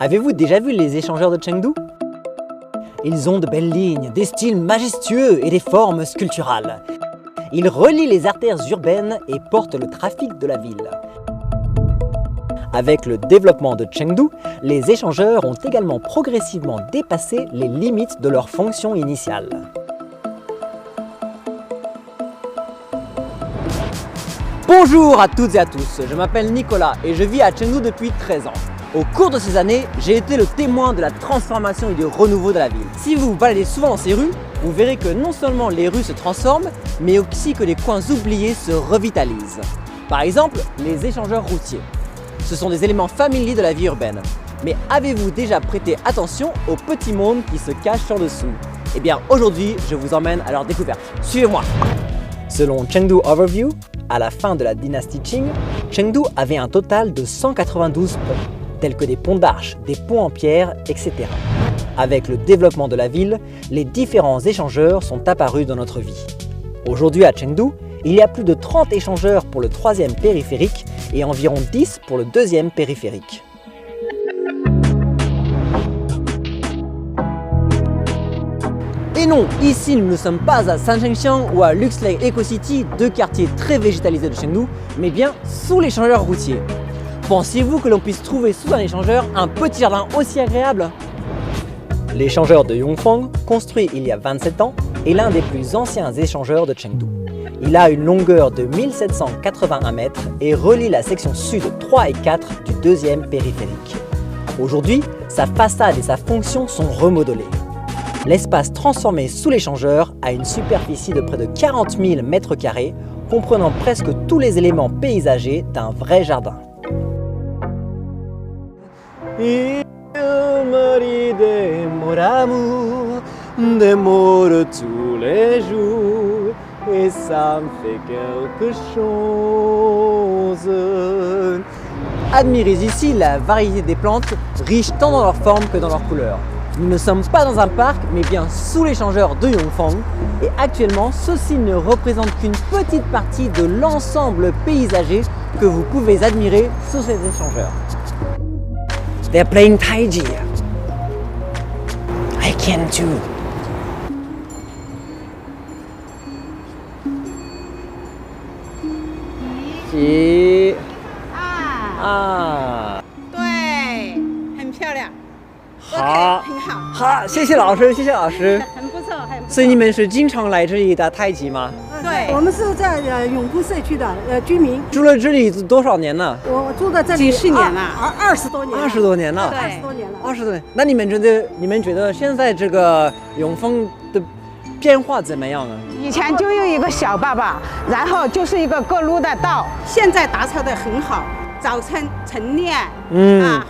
Avez-vous déjà vu les échangeurs de Chengdu? Ils ont de belles lignes, des styles majestueux et des formes sculpturales. Ils relient les artères urbaines et portent le trafic de la ville. Avec le développement de Chengdu, les échangeurs ont également progressivement dépassé les limites de leur fonction initiale. Bonjour à toutes et à tous, je m'appelle Nicolas et je vis à Chengdu depuis 13 ans. Au cours de ces années, j'ai été le témoin de la transformation et du renouveau de la ville. Si vous vous baladez souvent dans ces rues, vous verrez que non seulement les rues se transforment, mais aussi que les coins oubliés se revitalisent. Par exemple, les échangeurs routiers. Ce sont des éléments familiers de la vie urbaine. Mais avez-vous déjà prêté attention au petit monde qui se cache en dessous? Eh bien aujourd'hui, je vous emmène à leur découverte. Suivez-moi! Selon Chengdu Overview, à la fin de la dynastie Qing, Chengdu avait un total de 192 ponts, tels que des ponts d'arches, des ponts en pierre, etc. Avec le développement de la ville, les différents échangeurs sont apparus dans notre vie. Aujourd'hui à Chengdu, il y a plus de 30 échangeurs pour le 3e périphérique et environ 10 pour le 2e périphérique. Et non, ici nous ne sommes pas à Sanshengxiang ou à Luxlake Eco-City, deux quartiers très végétalisés de Chengdu, mais bien sous l'échangeur routier. Pensez-vous que l'on puisse trouver sous un échangeur un petit jardin aussi agréable? L'échangeur de Yongfang, construit il y a 27 ans, est l'un des plus anciens échangeurs de Chengdu. Il a une longueur de 1781 mètres et relie la section sud 3 et 4 du 2e périphérique. Aujourd'hui, sa façade et sa fonction sont remodelées. L'espace transformé sous l'échangeur a une superficie de près de 40 000 mètres carrés, comprenant presque tous les éléments paysagers d'un vrai jardin. Il marie de mon amour démore tous les jours et ça me fait quelque chose. Admirez ici la variété des plantes, riches tant dans leur forme que dans leur couleur. Nous ne sommes pas dans un parc, mais bien sous l'échangeur de Yongfang. Et actuellement, ceci ne représente qu'une petite partie de l'ensemble paysager que vous pouvez admirer sous cet échangeur. They're playing Taiji. I can too. Xi. Ah. 对，很漂亮。好，很好，好，谢谢老师，谢谢老师。很不错，很不错。所以你们是经常来这里打太极吗？对我们是在永固社区的居民，住了这里多少年了？我住在这里几十年了20多年了， 20多年了。对20多年了。 20多年。那你们觉得现在这个永丰的变化怎么样呢？以前就有一个小坝坝，然后就是一个过路的道。现在打扫的很好，早晨晨练，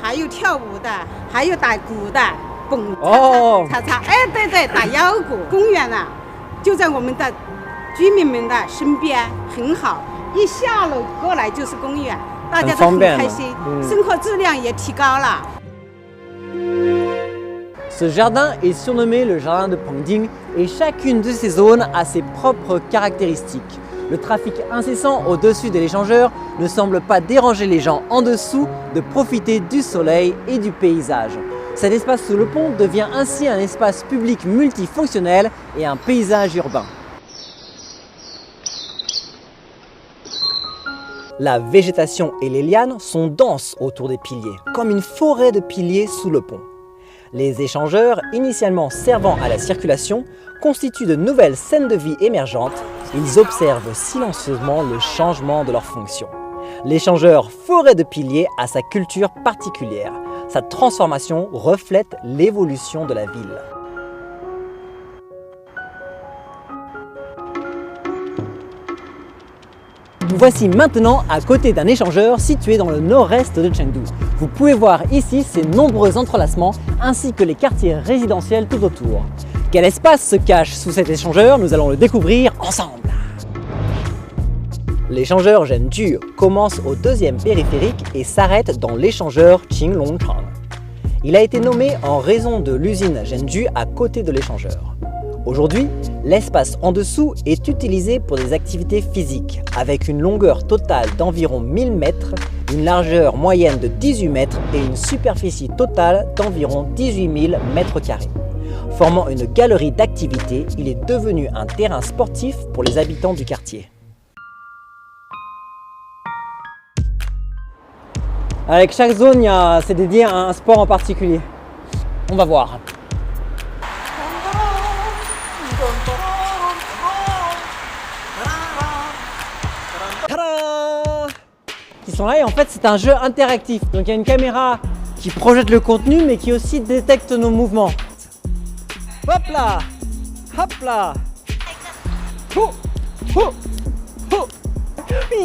还有跳舞的，还有打鼓的，蹦擦擦，哎，对对，打腰鼓。公园呢，就在我们的居民们的身边，很好，一下楼过来就是公园，大家都很开心，生活质量也提高了。 Ce jardin est surnommé le jardin de Pengding et chacune de ces zones a ses propres caractéristiques. Le trafic incessant au-dessus de l'échangeur ne semble pas déranger les gens en dessous de profiter du soleil et du paysage. Cet espace sous le pont devient ainsi un espace public multifonctionnel et un paysage urbain. La végétation et les lianes sont denses autour des piliers, comme une forêt de piliers sous le pont. Les échangeurs, initialement servant à la circulation, constituent de nouvelles scènes de vie émergentes. Ils observent silencieusement le changement de leur fonction. L'échangeur forêt de piliers a sa culture particulière. Sa transformation reflète l'évolution de la ville. Nous voici maintenant à côté d'un échangeur situé dans le nord-est de Chengdu. Vous pouvez voir ici ses nombreux entrelacements ainsi que les quartiers résidentiels tout autour. Quel espace se cache sous cet échangeur? Nous allons le découvrir ensemble. L'échangeur Zhenju commence au 2e périphérique et s'arrête dans l'échangeur Qinglongchang. Il a été nommé en raison de l'usine Zhenju à côté de l'échangeur. Aujourd'hui, l'espace en dessous est utilisé pour des activités physiques avec une longueur totale d'environ 1000 mètres une largeur moyenne de 18 mètres et une superficie totale d'environ 18 000 mètres carrés. Formant une galerie d'activités, il est devenu un terrain sportif pour les habitants du quartier. Avec chaque zone, c'est dédié à un sport en particulier. On va voir. Ils sont là et en fait c'est un jeu interactif. Donc il y a une caméra qui projette le contenu mais qui aussi détecte nos mouvements. Hop là, hop là.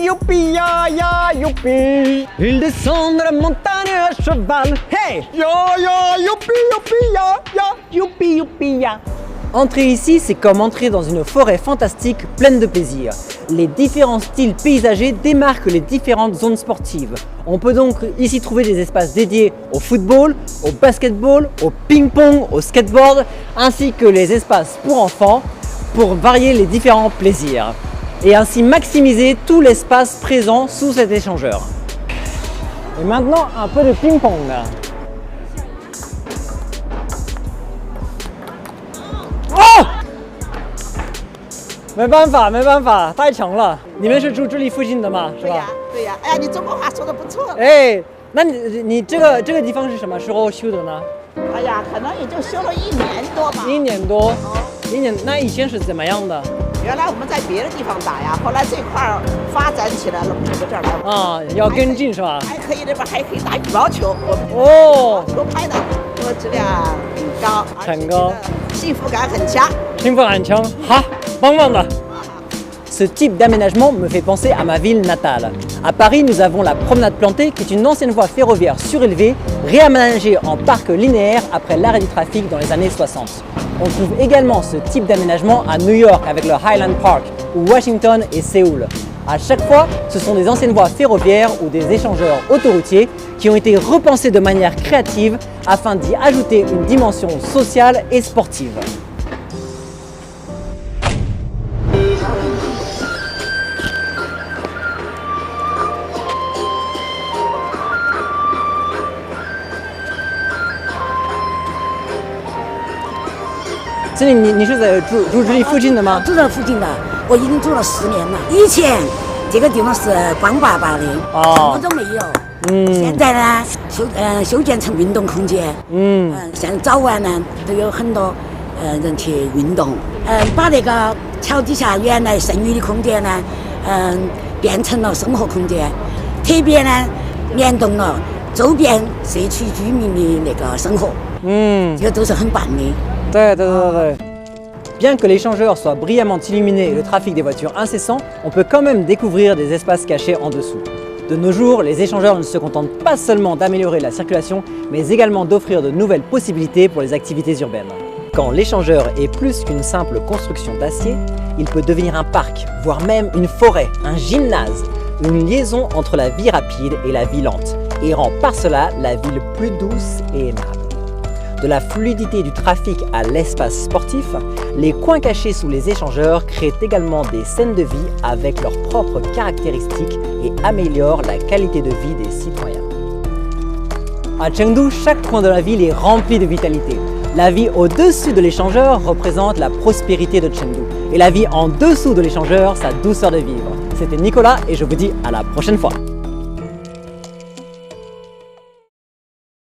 Youpi ya ya youpi. Il descend de la montagne à cheval. Hey! Ya ya youpi youpi ya ya youpi youpi ya. Entrer ici, c'est comme entrer dans une forêt fantastique pleine de plaisir. Les différents styles paysagers démarquent les différentes zones sportives. On peut donc ici trouver des espaces dédiés au football, au basketball, au ping-pong, au skateboard, ainsi que les espaces pour enfants pour varier les différents plaisirs. Et ainsi maximiser tout l'espace présent sous cet échangeur. Et maintenant, un peu de ping-pong. Oh! 没办法，太强了。你们是住这里附近的吗？是吧？对呀，哎呀，你中国话说的不错。哎，那你这个地方是什么时候修的呢？哎呀，可能也就修了1年多吧。1年多，1年。那以前是怎么样的？原来我们在别的地方打呀，后来这块儿发展起来了，我们这儿来。啊，要跟进是吧？还可以，这边还可以打羽毛球。哦，球拍的质量很高，很高，幸福感很强。幸福感很强，好，棒棒的。Ce type d'aménagement me fait penser à ma ville natale. À Paris, nous avons la promenade plantée, qui est une ancienne voie ferroviaire surélevée, réaménagée en parc linéaire après l'arrêt du trafic dans les années 60. On trouve également ce type d'aménagement à New York avec le Highland Park, ou Washington et Séoul. À chaque fois, ce sont des anciennes voies ferroviaires ou des échangeurs autoroutiers qui ont été repensés de manière créative afin d'y ajouter une dimension sociale et sportive.这里你是在住这里附近的吗？住在附近的，我已经住了10年了。以前这个地方是光巴巴的，什么都没有。现在呢，修建成运动空间。像早晚呢都有很多人去运动。把那个桥底下原来剩余的空间呢，变成了生活空间，特别呢联动了周边社区居民的那个生活。这个都是很棒的。对。Bien que l'échangeur soit brillamment illuminé et le trafic des voitures incessant, on peut quand même découvrir des espaces cachés en dessous. De nos jours, les échangeurs ne se contentent pas seulement d'améliorer la circulation, mais également d'offrir de nouvelles possibilités pour les activités urbaines. Quand l'échangeur est plus qu'une simple construction d'acier, il peut devenir un parc, voire même une forêt, un gymnase, une liaison entre la vie rapide et la vie lente, et rend par cela la ville plus douce et aimable. De la fluidité du trafic à l'espace sportif, les coins cachés sous les échangeurs créent également des scènes de vie avec leurs propres caractéristiques et améliorent la qualité de vie des citoyens. À Chengdu, chaque coin de la ville est rempli de vitalité. La vie au-dessus de l'échangeur représente la prospérité de Chengdu et la vie en dessous de l'échangeur, sa douceur de vivre. C'était Nicolas et je vous dis à la prochaine fois.